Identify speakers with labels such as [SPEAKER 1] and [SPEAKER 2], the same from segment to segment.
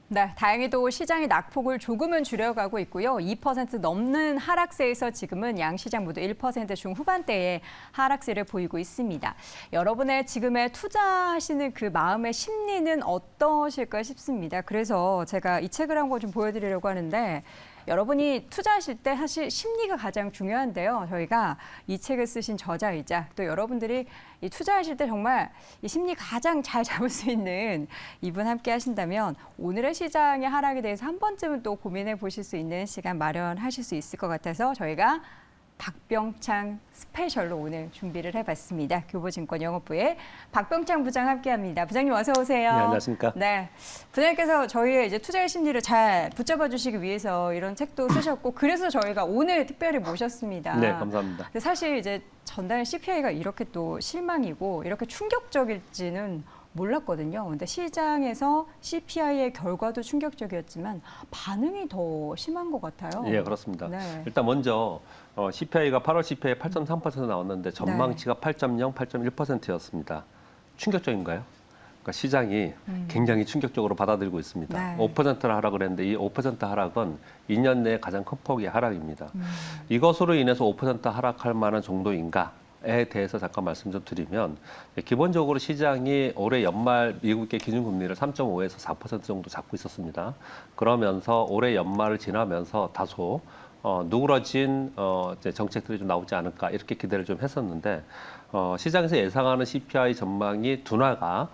[SPEAKER 1] 네, 다행히도 시장이 낙폭을 조금은 줄여가고 있고요. 2% 넘는 하락세에서 지금은 양 시장 모두 1% 중후반대의 하락세를 보이고 있습니다. 여러분의 지금의 투자하시는 그 마음의 심리는 어떠실까 싶습니다. 그래서 제가 이 책을 한 권 좀 보여드리려고 하는데 여러분이 투자하실 때 사실 심리가 가장 중요한데요. 저희가 이 책을 쓰신 저자이자 또 여러분들이 이 투자하실 때 정말 이 심리 가장 잘 잡을 수 있는 이분 함께 하신다면 오늘의 시장의 하락에 대해서 한 번쯤은 또 고민해 보실 수 있는 시간 마련하실 수 있을 것 같아서 저희가 박병창 스페셜로 오늘 준비를 해봤습니다. 교보증권 영업부의 박병창 부장 함께합니다. 부장님 어서 오세요.
[SPEAKER 2] 네, 안녕하십니까.
[SPEAKER 1] 네, 부장님께서 저희의 이제 투자의 심리를 잘 붙잡아 주시기 위해서 이런 책도 쓰셨고 그래서 저희가 오늘 특별히 모셨습니다.
[SPEAKER 2] 네, 감사합니다.
[SPEAKER 1] 근데 사실 이제 전달 CPI가 이렇게 또 실망이고 이렇게 충격적일지는 몰랐거든요. 근데 시장에서 CPI의 결과도 충격적이었지만 반응이 더 심한 것 같아요.
[SPEAKER 2] 예, 그렇습니다.
[SPEAKER 1] 네.
[SPEAKER 2] 일단 먼저 CPI가 8월 CPI 8.3% 나왔는데 전망치가 8.0, 8.1%였습니다. 충격적인가요? 그러니까 시장이 굉장히 충격적으로 받아들이고 있습니다.
[SPEAKER 1] 네.
[SPEAKER 2] 5%를 하락을 했는데 이 5% 하락은 2년 내에 가장 큰 폭의 하락입니다. 이것으로 인해서 5% 하락할 만한 정도인가? 에 대해서 잠깐 말씀 좀 드리면 기본적으로 시장이 올해 연말 미국의 기준금리를 3.5에서 4% 정도 잡고 있었습니다. 그러면서 올해 연말을 지나면서 다소 누그러진 이제 정책들이 좀 나오지 않을까 이렇게 기대를 좀 했었는데 시장에서 예상하는 CPI 전망이 둔화가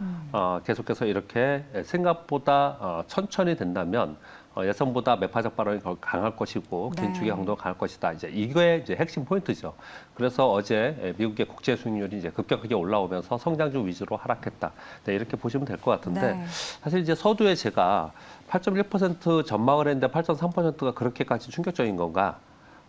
[SPEAKER 2] 계속해서 이렇게 생각보다 천천히 된다면 예상보다 매파적 발언이 강할 것이고
[SPEAKER 1] 네.
[SPEAKER 2] 긴축의 강도가 강할 것이다. 이제 이거의 이제 핵심 포인트죠. 그래서 어제 미국의 국제 수익률이 이제 급격하게 올라오면서 성장주 위주로 하락했다. 네, 이렇게 보시면 될 것 같은데
[SPEAKER 1] 네.
[SPEAKER 2] 사실 이제 서두에 제가 8.1% 전망을 했는데 8.3%가 그렇게까지 충격적인 건가?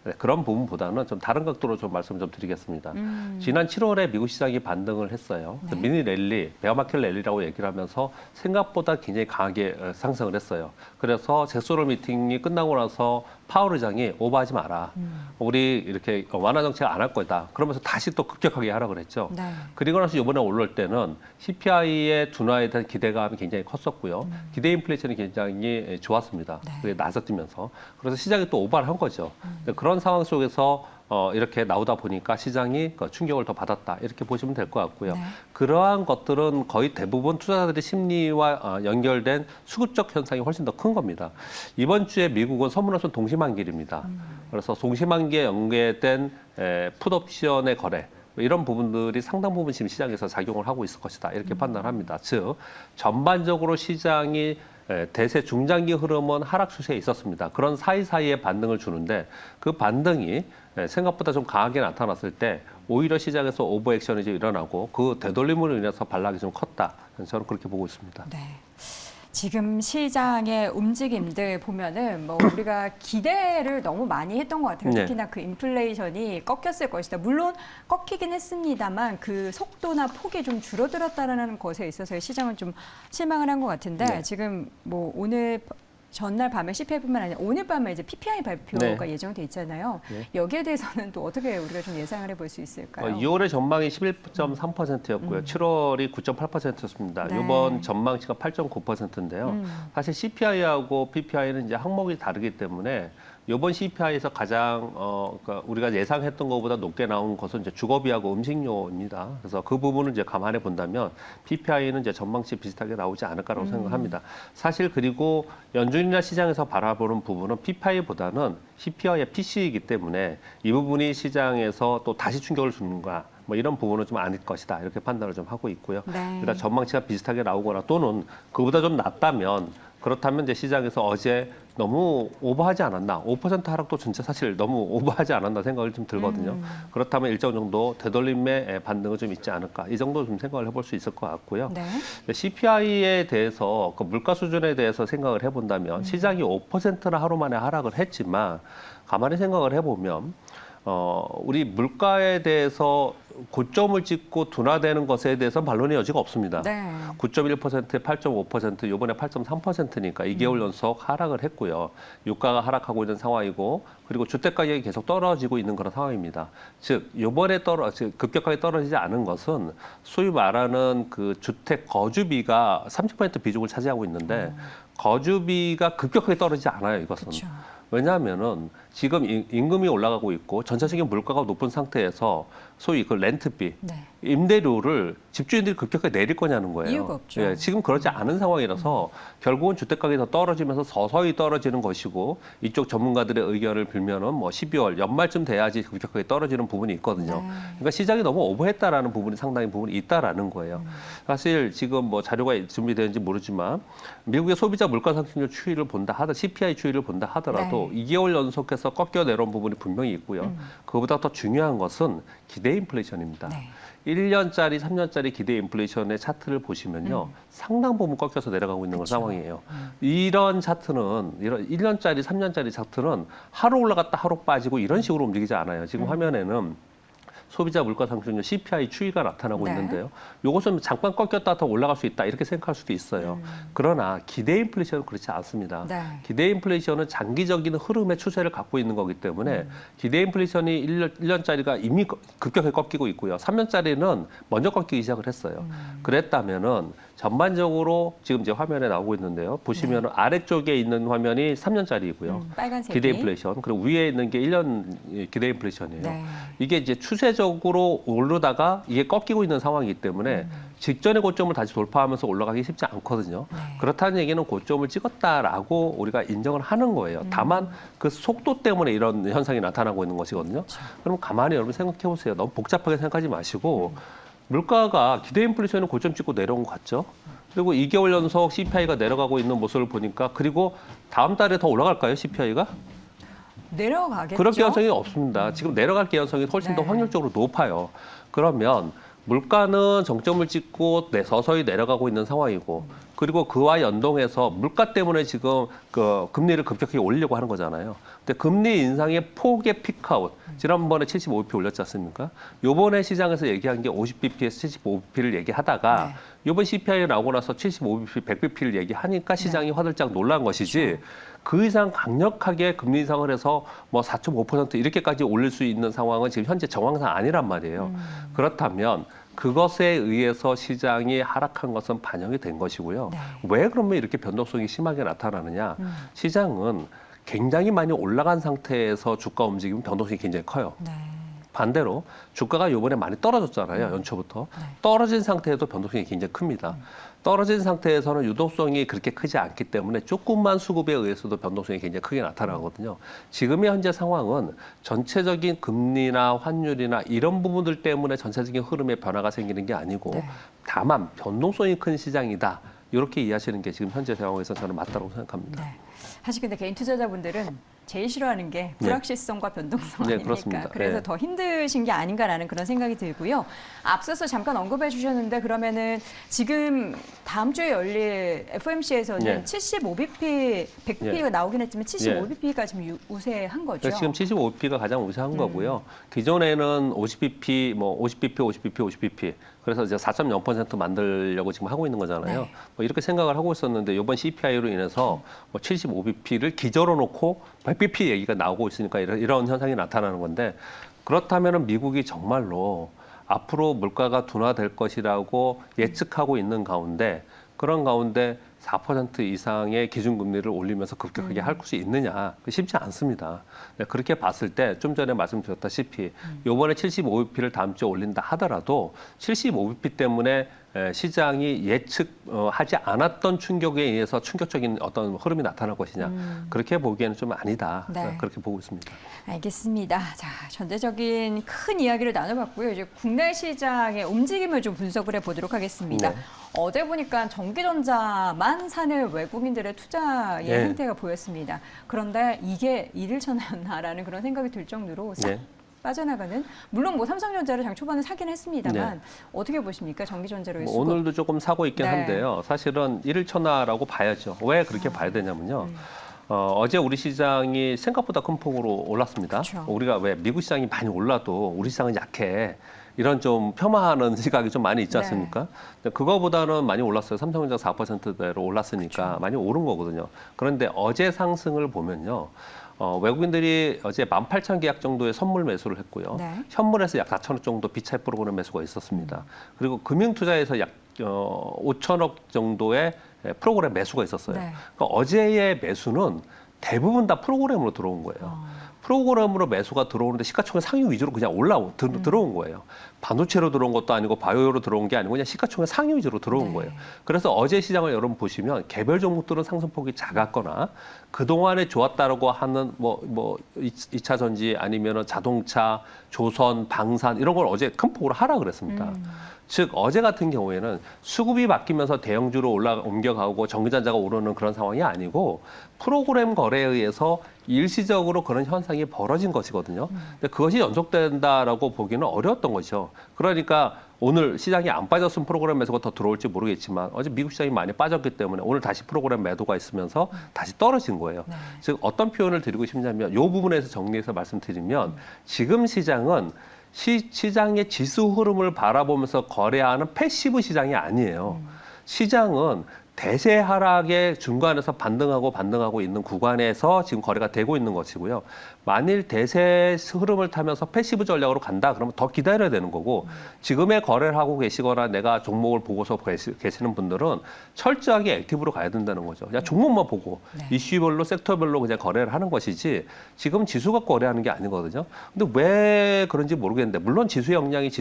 [SPEAKER 2] 네, 그런 부분보다는 좀 다른 각도로 좀 말씀 좀 드리겠습니다. 지난 7월에 미국 시장이 반등을 했어요.
[SPEAKER 1] 네.
[SPEAKER 2] 미니 랠리, 베어마켓 랠리라고 얘기를 하면서 생각보다 굉장히 강하게 상승을 했어요. 그래서 잭소홀 미팅이 끝나고 나서 파월 의장이 오버하지 마라. 우리 이렇게 완화 정책 안 할 거다. 그러면서 다시 또 급격하게 하락을 했죠.
[SPEAKER 1] 네.
[SPEAKER 2] 그리고 나서 이번에 올라올 때는 CPI의 둔화에 대한 기대감이 굉장히 컸었고요. 기대 인플레이션이 굉장히 좋았습니다.
[SPEAKER 1] 네.
[SPEAKER 2] 그게 나서뛰면서. 그래서 시장이 또 오버를 한 거죠. 그런 상황 속에서 이렇게 나오다 보니까 시장이 충격을 더 받았다. 이렇게 보시면 될 것 같고요.
[SPEAKER 1] 네.
[SPEAKER 2] 그러한 것들은 거의 대부분 투자자들의 심리와 연결된 수급적 현상이 훨씬 더 큰 겁니다. 이번 주에 미국은 선물옵션 동시만기일입니다. 그래서 동시만기에 연계된 풋옵션의 거래 이런 부분들이 상당 부분 지금 시장에서 작용을 하고 있을 것이다. 이렇게 판단합니다. 즉 전반적으로 시장이 대세 중장기 흐름은 하락 추세에 있었습니다. 그런 사이사이에 반등을 주는데 그 반등이 생각보다 좀 강하게 나타났을 때 오히려 시장에서 오버액션이 이제 일어나고 그 되돌림으로 인해서 반락이 좀 컸다. 저는 그렇게 보고 있습니다.
[SPEAKER 1] 네. 지금 시장의 움직임들 보면은 뭐 우리가 기대를 너무 많이 했던 것 같아요.
[SPEAKER 2] 네.
[SPEAKER 1] 특히나 그 인플레이션이 꺾였을 것이다. 물론 꺾이긴 했습니다만 그 속도나 폭이 좀 줄어들었다는 것에 있어서 시장은 좀 실망을 한 것 같은데
[SPEAKER 2] 네.
[SPEAKER 1] 지금 뭐 오늘 전날 밤에 CPI뿐만 아니라 오늘 밤에 이제 PPI 발표가
[SPEAKER 2] 네.
[SPEAKER 1] 예정돼 있잖아요.
[SPEAKER 2] 네.
[SPEAKER 1] 여기에 대해서는 또 어떻게 우리가 좀 예상을 해볼 수 있을까요?
[SPEAKER 2] 2월의 전망이 11.3%였고요. 7월이 9.8%였습니다.
[SPEAKER 1] 네.
[SPEAKER 2] 이번 전망치가 8.9%인데요. 사실 CPI하고 PPI는 이제 항목이 다르기 때문에 이번 CPI에서 가장 그러니까 우리가 예상했던 것보다 높게 나온 것은 이제 주거비하고 음식료입니다. 그래서 그 부분을 이제 감안해 본다면 PPI는 이제 전망치 비슷하게 나오지 않을까라고 생각합니다. 사실 그리고 연준이나 시장에서 바라보는 부분은 PPI보다는 CPI의 PC이기 때문에 이 부분이 시장에서 또 다시 충격을 주는가. 뭐 이런 부분은 좀 아닐 것이다 이렇게 판단을 좀 하고 있고요.
[SPEAKER 1] 네.
[SPEAKER 2] 일단 전망치가 비슷하게 나오거나 또는 그보다 좀 낮다면 그렇다면 이제 시장에서 어제 너무 오버하지 않았나 5% 하락도 진짜 사실 너무 오버하지 않았나 생각이 좀 들거든요. 그렇다면 일정 정도 되돌림의 반등은 좀 있지 않을까 이 정도 좀 생각을 해볼 수 있을 것 같고요.
[SPEAKER 1] 네.
[SPEAKER 2] CPI에 대해서 그 물가 수준에 대해서 생각을 해본다면 시장이 5%나 하루 만에 하락을 했지만 가만히 생각을 해보면 우리 물가에 대해서 고점을 찍고 둔화되는 것에 대해서는 반론의 여지가 없습니다.
[SPEAKER 1] 네.
[SPEAKER 2] 9.1%에 8.5%, 이번에 8.3%니까 2개월 연속 하락을 했고요. 유가가 하락하고 있는 상황이고, 그리고 주택 가격이 계속 떨어지고 있는 그런 상황입니다. 즉, 이번에 급격하게 떨어지지 않은 것은 소위 말하는 그 주택 거주비가 30% 비중을 차지하고 있는데, 거주비가 급격하게 떨어지지 않아요, 이것은.
[SPEAKER 1] 그쵸.
[SPEAKER 2] 왜냐하면은 지금 임금이 올라가고 있고 전체적인 물가가 높은 상태에서 소위 그 렌트비,
[SPEAKER 1] 네.
[SPEAKER 2] 임대료를 집주인들이 급격하게 내릴 거냐는 거예요.
[SPEAKER 1] 이유가 없죠.
[SPEAKER 2] 예, 지금 그렇지 않은 상황이라서 결국은 주택 가격이 더 떨어지면서 서서히 떨어지는 것이고 이쪽 전문가들의 의견을 빌면은 뭐 12월 연말쯤 돼야지 급격하게 떨어지는 부분이 있거든요.
[SPEAKER 1] 네.
[SPEAKER 2] 그러니까 시장이 너무 오버했다라는 부분이 상당히 부분이 있다라는 거예요. 사실 지금 뭐 자료가 준비되는지 모르지만 미국의 소비자 물가 상승률 추이를 본다 하더 CPI 추이를 본다 하더라도
[SPEAKER 1] 네.
[SPEAKER 2] 2개월 연속해서 꺾여 내려온 부분이 분명히 있고요. 그보다 더 중요한 것은 기대 인플레이션입니다.
[SPEAKER 1] 네.
[SPEAKER 2] 1년짜리, 3년짜리 기대 인플레이션의 차트를 보시면요. 상당 부분 꺾여서 내려가고 있는
[SPEAKER 1] 그쵸.
[SPEAKER 2] 상황이에요. 이런 차트는, 이런 1년짜리, 3년짜리 차트는 하루 올라갔다 하루 빠지고 이런 식으로 움직이지 않아요. 지금 화면에는 소비자 물가 상승률 CPI 추이가 나타나고
[SPEAKER 1] 네.
[SPEAKER 2] 있는데요. 이것은 잠깐 꺾였다 더 올라갈 수 있다 이렇게 생각할 수도 있어요. 그러나 기대 인플레이션은 그렇지 않습니다.
[SPEAKER 1] 네.
[SPEAKER 2] 기대 인플레이션은 장기적인 흐름의 추세를 갖고 있는 거기 때문에 기대 인플레이션이 1년짜리가 이미 급격하게 꺾이고 있고요. 3년짜리는 먼저 꺾이기 시작을 했어요. 그랬다면은 전반적으로 지금 이제 화면에 나오고 있는데요. 보시면 아래쪽에 있는 화면이 3년짜리이고요.
[SPEAKER 1] 빨간색이.
[SPEAKER 2] 기대 인플레이션. 그리고 위에 있는 게 1년 기대 인플레이션이에요.
[SPEAKER 1] 네.
[SPEAKER 2] 이게 이제 추세적으로 오르다가 이게 꺾이고 있는 상황이기 때문에 직전의 고점을 다시 돌파하면서 올라가기 쉽지 않거든요.
[SPEAKER 1] 네.
[SPEAKER 2] 그렇다는 얘기는 고점을 찍었다라고 우리가 인정을 하는 거예요. 다만 그 속도 때문에 이런 현상이 나타나고 있는 것이거든요. 그럼 가만히 여러분 생각해 보세요. 너무 복잡하게 생각하지 마시고 물가가 기대 인플레이션은 고점 찍고 내려온 것 같죠? 그리고 2개월 연속 CPI가 내려가고 있는 모습을 보니까 그리고 다음 달에 더 올라갈까요, CPI가?
[SPEAKER 1] 내려가겠죠.
[SPEAKER 2] 그럴 가능성이 없습니다. 지금 내려갈 가능성이 훨씬 더
[SPEAKER 1] 네.
[SPEAKER 2] 확률적으로 높아요. 그러면 물가는 정점을 찍고 서서히 내려가고 있는 상황이고 그리고 그와 연동해서 물가 때문에 지금 그 금리를 급격하게 올리려고 하는 거잖아요. 근데 금리 인상의 폭의 피크아웃 지난번에 75bp 올렸지 않습니까? 요번에 시장에서 얘기한 게 50bp에서 75bp를 얘기하다가
[SPEAKER 1] 네.
[SPEAKER 2] 요번 CPI 나오고 나서 75bp, 100bp를 얘기하니까 시장이 화들짝 놀란 것이지 그 이상 강력하게 금리 인상을 해서 뭐 4.5% 이렇게까지 올릴 수 있는 상황은 지금 현재 정황상 아니란 말이에요. 그렇다면 그것에 의해서 시장이 하락한 것은 반영이 된 것이고요.
[SPEAKER 1] 네.
[SPEAKER 2] 왜 그러면 이렇게 변동성이 심하게 나타나느냐? 시장은 굉장히 많이 올라간 상태에서 주가 움직이면 변동성이 굉장히 커요.
[SPEAKER 1] 네.
[SPEAKER 2] 반대로 주가가 요번에 많이 떨어졌잖아요. 연초부터.
[SPEAKER 1] 네.
[SPEAKER 2] 떨어진 상태에도 변동성이 굉장히 큽니다. 떨어진 상태에서는 유동성이 그렇게 크지 않기 때문에 조금만 수급에 의해서도 변동성이 굉장히 크게 나타나거든요. 지금의 현재 상황은 전체적인 금리나 환율이나 이런 부분들 때문에 전체적인 흐름에 변화가 생기는 게 아니고
[SPEAKER 1] 네.
[SPEAKER 2] 다만 변동성이 큰 시장이다. 이렇게 이해하시는 게 지금 현재 상황에서 저는 맞다고 생각합니다.
[SPEAKER 1] 네. 사실 근데 개인 투자자분들은 제일 싫어하는 게 불확실성과 변동성
[SPEAKER 2] 네,
[SPEAKER 1] 아닙니까?
[SPEAKER 2] 그렇습니다.
[SPEAKER 1] 그래서
[SPEAKER 2] 네.
[SPEAKER 1] 더 힘드신 게 아닌가라는 그런 생각이 들고요. 앞서서 잠깐 언급해 주셨는데 그러면은 지금 다음 주에 열릴 FOMC에서는
[SPEAKER 2] 네.
[SPEAKER 1] 75bp, 100bp가
[SPEAKER 2] 네.
[SPEAKER 1] 나오긴 했지만 75bp가 지금 우세한 거죠.
[SPEAKER 2] 그러니까 지금 75bp가 가장 우세한 거고요. 기존에는 50bp, 뭐 50bp, 50bp, 50bp. 그래서 이제 4.0% 만들려고 지금 하고 있는 거잖아요.
[SPEAKER 1] 네.
[SPEAKER 2] 뭐 이렇게 생각을 하고 있었는데 이번 CPI로 인해서 뭐 75bp를 기저로 놓고 100bp 얘기가 나오고 있으니까 이런 현상이 나타나는 건데 그렇다면 미국이 정말로 앞으로 물가가 둔화될 것이라고 예측하고 있는 가운데 그런 가운데 4% 이상의 기준금리를 올리면서 급격하게 할 수 있느냐 쉽지 않습니다. 네, 그렇게 봤을 때 좀 전에 말씀드렸다시피 이번에 75bp를 다음 주에 올린다 하더라도 75bp 때문에 시장이 예측하지 않았던 충격에 의해서 충격적인 어떤 흐름이 나타날 것이냐 그렇게 보기에는 좀 아니다.
[SPEAKER 1] 네.
[SPEAKER 2] 그렇게 보고 있습니다.
[SPEAKER 1] 알겠습니다. 자, 전체적인 큰 이야기를 나눠봤고요. 이제 국내 시장의 움직임을 좀 분석을 해보도록 하겠습니다.
[SPEAKER 2] 네.
[SPEAKER 1] 어제 보니까 전기전자만 사는 외국인들의 투자의
[SPEAKER 2] 네.
[SPEAKER 1] 행태가 보였습니다. 그런데 이게 일일천하였나라는 그런 생각이 들 정도로 싹
[SPEAKER 2] 네.
[SPEAKER 1] 빠져나가는 물론 뭐 삼성전자를 장 초반에 사긴 했습니다만
[SPEAKER 2] 네.
[SPEAKER 1] 어떻게 보십니까? 전기전자로의
[SPEAKER 2] 뭐
[SPEAKER 1] 수급.
[SPEAKER 2] 오늘도 조금 사고 있긴
[SPEAKER 1] 네.
[SPEAKER 2] 한데요. 사실은 일일천하라고 봐야죠. 왜 그렇게 봐야 되냐면요. 어제 우리 시장이 생각보다 큰 폭으로 올랐습니다.
[SPEAKER 1] 그쵸.
[SPEAKER 2] 우리가 왜 미국 시장이 많이 올라도 우리 시장은 약해. 이런 좀 폄하하는 시각이 좀 많이 있지
[SPEAKER 1] 네.
[SPEAKER 2] 않습니까? 근데 그거보다는 많이 올랐어요. 삼성전자 4%대로 올랐으니까
[SPEAKER 1] 그쵸.
[SPEAKER 2] 많이 오른 거거든요. 그런데 어제 상승을 보면요. 외국인들이 어제 18,000계약 정도의 선물 매수를 했고요.
[SPEAKER 1] 네.
[SPEAKER 2] 현물에서 약 4천억 정도 비차익 프로그램 매수가 있었습니다. 그리고 금융투자에서 약 5천억 정도의 프로그램 매수가 있었어요.
[SPEAKER 1] 네.
[SPEAKER 2] 그러니까 어제의 매수는 대부분 다 프로그램으로 들어온 거예요. 프로그램으로 매수가 들어오는데 시가총액 상위 위주로 그냥 들어온 거예요. 반도체로 들어온 것도 아니고 바이오로 들어온 게 아니고 그냥 시가총액 상위 위주로 들어온
[SPEAKER 1] 네.
[SPEAKER 2] 거예요. 그래서 어제 시장을 여러분 보시면 개별 종목들은 상승폭이 작았거나 그동안에 좋았다라고 하는 뭐 2차 전지 아니면은 자동차, 조선, 방산 이런 걸 어제 큰 폭으로 하락을 했습니다. 즉 어제 같은 경우에는 수급이 바뀌면서 대형주로 옮겨가고 전기전자가 오르는 그런 상황이 아니고 프로그램 거래에 의해서 일시적으로 그런 현상이 벌어진 것이거든요. 근데 그것이 연속된다라고 보기는 어려웠던 것이죠. 그러니까 오늘 시장이 안 빠졌으면 프로그램 매수가 더 들어올지 모르겠지만 어제 미국 시장이 많이 빠졌기 때문에 오늘 다시 프로그램 매도가 있으면서 다시 떨어진 거예요.
[SPEAKER 1] 네. 즉
[SPEAKER 2] 즉 어떤 표현을 드리고 싶냐면 이 부분에서 정리해서 말씀드리면 지금 시장은 시장의 지수 흐름을 바라보면서 거래하는 패시브 시장이 아니에요. 시장은 대세 하락의 중간에서 반등하고 있는 구간에서 지금 거래가 되고 있는 것이고요. 만일 대세 흐름을 타면서 패시브 전략으로 간다 그러면 더 기다려야 되는 거고 지금의 거래를 하고 계시거나 내가 종목을 보고서 계시는 분들은 철저하게 액티브로 가야 된다는 거죠. 그냥 종목만 보고
[SPEAKER 1] 네.
[SPEAKER 2] 이슈별로 섹터별로 그냥 거래를 하는 것이지 지금 지수가 거래하는 게 아니거든요. 근데 왜 그런지 모르겠는데 물론 지수 영향이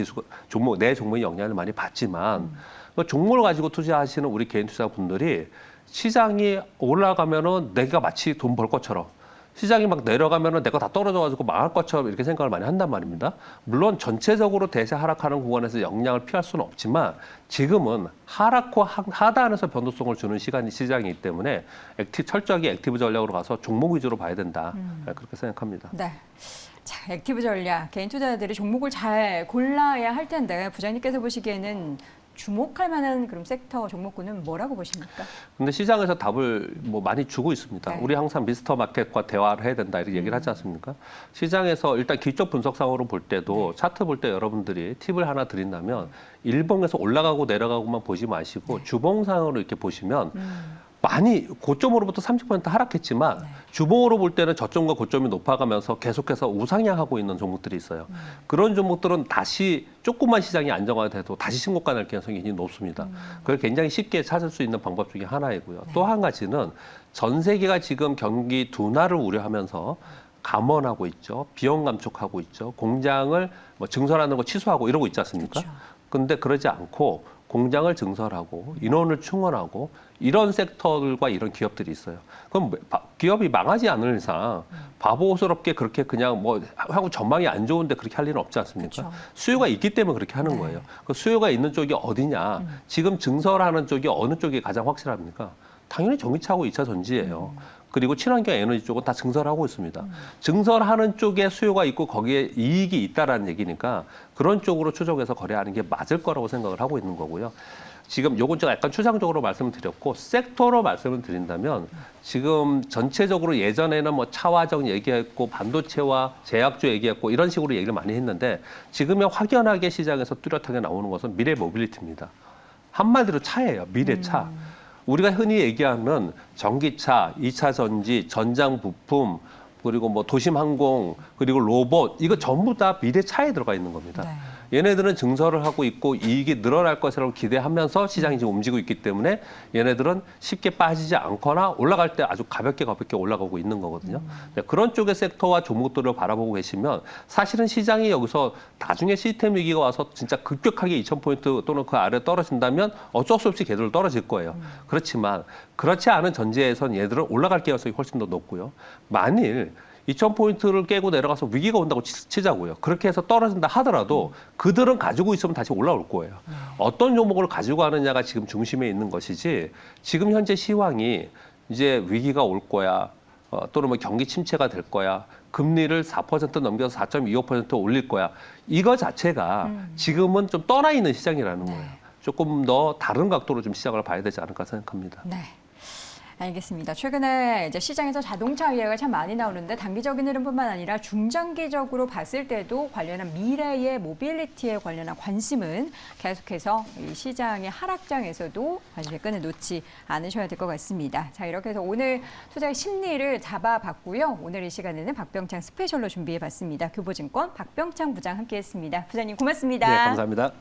[SPEAKER 2] 내 종목의 영향을 많이 받지만 그 종목을 가지고 투자하시는 우리 개인 투자분들이 시장이 올라가면은 내가 마치 돈 벌 것처럼 시장이 막 내려가면은 내가 다 떨어져가지고 망할 것처럼 이렇게 생각을 많이 한단 말입니다. 물론 전체적으로 대세 하락하는 구간에서 영향을 피할 수는 없지만 지금은 하락과 하단에서 변동성을 주는 시장이기 때문에 철저하게 액티브 전략으로 가서 종목 위주로 봐야 된다. 그렇게 생각합니다.
[SPEAKER 1] 네. 자, 액티브 전략, 개인 투자자들이 종목을 잘 골라야 할 텐데 부장님께서 보시기에는 주목할 만한 그럼 섹터 종목군은 뭐라고 보십니까?
[SPEAKER 2] 근데 시장에서 답을 뭐 많이 주고 있습니다.
[SPEAKER 1] 네.
[SPEAKER 2] 우리 항상 미스터 마켓과 대화를 해야 된다 이렇게 얘기를 하지 않습니까? 시장에서 일단 기적 분석상으로 볼 때도 차트 볼 때 여러분들이 팁을 하나 드린다면 일봉에서 올라가고 내려가고만 보지 마시고 주봉상으로 이렇게 보시면 많이 고점으로부터 30% 하락했지만 주봉으로 볼 때는 저점과 고점이 높아가면서 계속해서 우상향하고 있는 종목들이 있어요. 그런 종목들은 다시 조금만 시장이 안정화돼도 다시 신고가 날 가능성이 굉장히 높습니다. 그걸 굉장히 쉽게 찾을 수 있는 방법 중에 하나이고요. 또 한 가지는 전 세계가 지금 경기 둔화를 우려하면서 감원하고 있죠. 비용 감축하고 있죠. 공장을 뭐 증설하는 거 취소하고 이러고 있지 않습니까?
[SPEAKER 1] 그렇죠.
[SPEAKER 2] 근데 그러지 않고 공장을 증설하고 인원을 충원하고 이런 섹터들과 이런 기업들이 있어요. 그럼 기업이 망하지 않을 이상 바보스럽게 그렇게 그냥 뭐 하고 전망이 안 좋은데 그렇게 할 일은 없지 않습니까?
[SPEAKER 1] 그렇죠.
[SPEAKER 2] 수요가 있기 때문에 그렇게 하는 거예요. 그 수요가 있는 쪽이 어디냐? 지금 증설하는 쪽이 어느 쪽이 가장 확실합니까? 당연히 전기차하고 2차 전지예요. 그리고 친환경 에너지 쪽은 다 증설하고 있습니다. 증설하는 쪽에 수요가 있고 거기에 이익이 있다라는 얘기니까 그런 쪽으로 추적해서 거래하는 게 맞을 거라고 생각을 하고 있는 거고요. 지금 요건 제가 약간 추상적으로 말씀을 드렸고 섹터로 말씀을 드린다면 지금 전체적으로 예전에는 뭐 차화적 얘기했고 반도체와 제약주 얘기했고 이런 식으로 얘기를 많이 했는데 지금은 확연하게 시장에서 뚜렷하게 나오는 것은 미래 모빌리티입니다. 한마디로 차예요. 미래 차. 우리가 흔히 얘기하는 전기차, 2차 전지, 전장 부품, 그리고 뭐 도심 항공, 그리고 로봇, 이거 전부 다 미래 차에 들어가 있는 겁니다.
[SPEAKER 1] 네.
[SPEAKER 2] 얘네들은 증설을 하고 있고 이익이 늘어날 것이라고 기대하면서 시장이 지금 움직이고 있기 때문에 얘네들은 쉽게 빠지지 않거나 올라갈 때 아주 가볍게 올라가고 있는 거거든요. 네, 그런 쪽의 섹터와 종목들을 바라보고 계시면 사실은 시장이 여기서 나중에 시스템 위기가 와서 진짜 급격하게 2,000포인트 또는 그 아래 떨어진다면 어쩔 수 없이 걔들 떨어질 거예요. 그렇지만 그렇지 않은 전제에선 얘들은 올라갈 가능성이 훨씬 더 높고요. 만일 2,000포인트를 깨고 내려가서 위기가 온다고 치자고요. 그렇게 해서 떨어진다 하더라도 그들은 가지고 있으면 다시 올라올 거예요. 어떤 종목을 가지고 하느냐가 지금 중심에 있는 것이지 지금 현재 시황이 이제 위기가 올 거야. 또는 뭐 경기 침체가 될 거야. 금리를 4% 넘겨서 4.25% 올릴 거야. 이거 자체가 지금은 좀 떠나 있는 시장이라는 거예요. 조금 더 다른 각도로 좀 시장을 봐야 되지 않을까 생각합니다.
[SPEAKER 1] 네. 알겠습니다. 최근에 이제 시장에서 자동차 이야기가 참 많이 나오는데 단기적인 흐름뿐만 아니라 중장기적으로 봤을 때도 관련한 미래의 모빌리티에 관련한 관심은 계속해서 이 시장의 하락장에서도 관심의 끈을 놓지 않으셔야 될 것 같습니다. 자, 이렇게 해서 오늘 투자의 심리를 잡아봤고요. 오늘 이 시간에는 박병창 스페셜로 준비해봤습니다. 교보증권 박병창 부장 함께했습니다. 부장님 고맙습니다.
[SPEAKER 2] 네, 감사합니다.